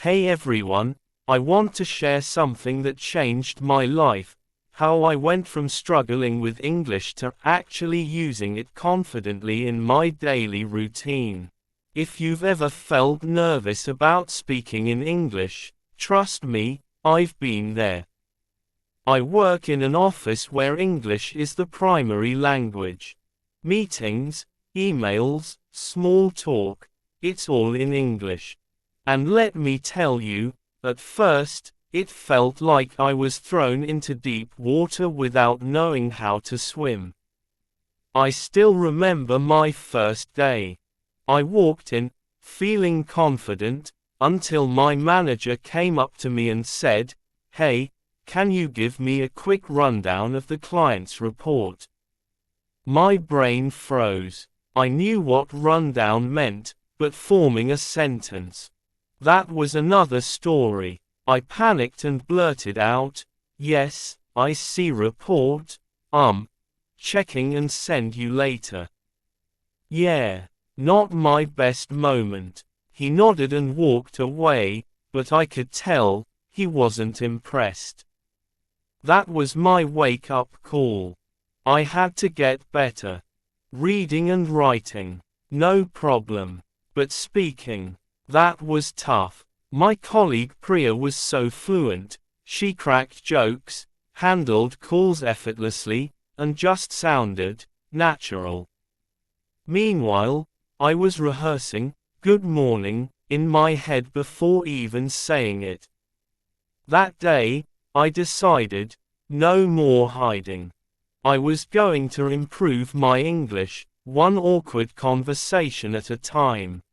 Hey everyone, I want to share something that changed my life, how I went from struggling with English to actually using it confidently in my daily routine. If you've ever felt nervous about speaking in English, trust me, I've been there. I work in an office where English is the primary language. Meetings, emails, small talk, it's all in English. And let me tell you, at first, it felt like I was thrown into deep water without knowing how to swim. I still remember my first day. I walked in, feeling confident, until my manager came up to me and said, "Hey, can you give me a quick rundown of the client's report?" My brain froze. I knew what rundown meant, but forming a sentence, that was another story. I panicked and blurted out, "Yes, I see report, checking and send you later." Yeah, not my best moment. He nodded and walked away, but I could tell, he wasn't impressed. That was my wake-up call. I had to get better. Reading and writing, no problem. But speaking, that was tough. My colleague Priya was so fluent, she cracked jokes, handled calls effortlessly, and just sounded natural. Meanwhile, I was rehearsing, "Good morning," in my head before even saying it. That day, I decided, no more hiding. I was going to improve my English, one awkward conversation at a time.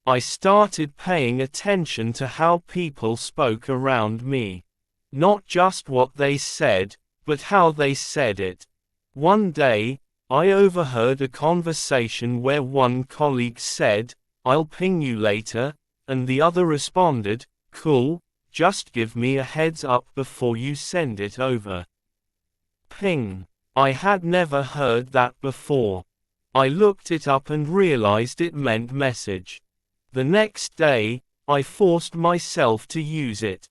I started paying attention to how people spoke around me. Not just what they said, but how they said it. One day, I overheard a conversation where one colleague said, "I'll ping you later," and the other responded, "Cool, just give me a heads up before you send it over." Ping. I had never heard that before. I looked it up and realized it meant message. The next day, I forced myself to use it.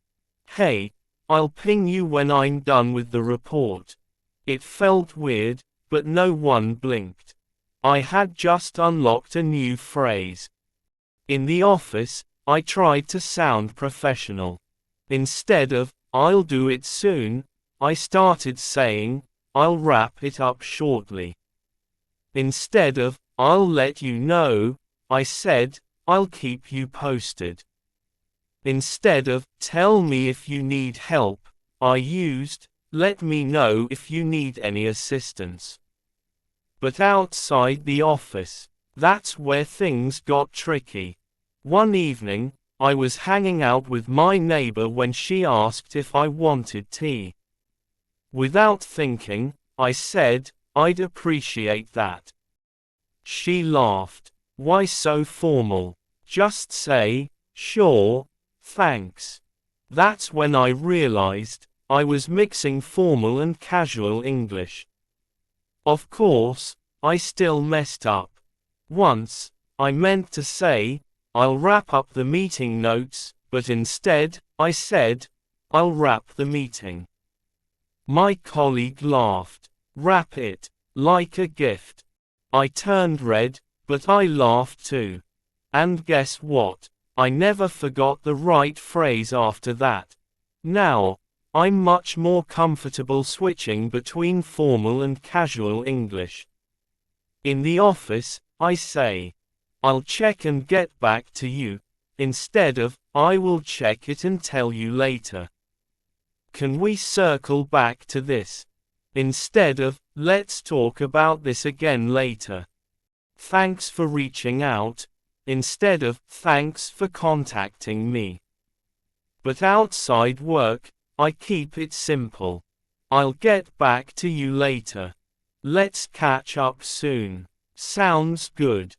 "Hey, I'll ping you when I'm done with the report." It felt weird, but no one blinked. I had just unlocked a new phrase. In the office, I tried to sound professional. Instead of, "I'll do it soon," I started saying, "I'll wrap it up shortly." Instead of, "I'll let you know," I said, "I'll keep you posted." Instead of, "Tell me if you need help," I used, "Let me know if you need any assistance." But outside the office, that's where things got tricky. One evening, I was hanging out with my neighbor when she asked if I wanted tea. Without thinking, I said, "I'd appreciate that." She laughed. "Why so formal? Just say, 'Sure, thanks.'" That's when I realized, I was mixing formal and casual English. Of course, I still messed up. Once, I meant to say, "I'll wrap up the meeting notes," but instead, I said, "I'll wrap the meeting." My colleague laughed. "Wrap it, like a gift." I turned red, but I laughed too. And guess what? I never forgot the right phrase after that. Now, I'm much more comfortable switching between formal and casual English. In the office, I say, "I'll check and get back to you," instead of, "I will check it and tell you later." Can we circle back to this? Instead of, "Let's talk about this again later." Thanks for reaching out, instead of, "Thanks for contacting me." But outside work, I keep it simple. "I'll get back to you later." "Let's catch up soon." Sounds good.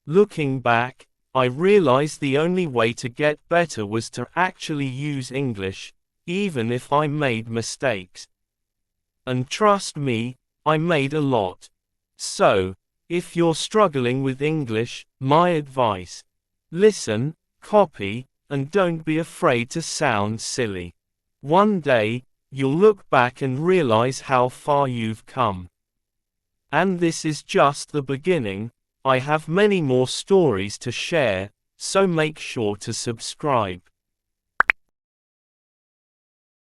Looking back, I realized the only way to get better was to actually use English, even if I made mistakes. And trust me, I made a lot. So, if you're struggling with English, my advice: listen, copy, and don't be afraid to sound silly. One day, you'll look back and realize how far you've come. And this is just the beginning. I have many more stories to share, so make sure to subscribe.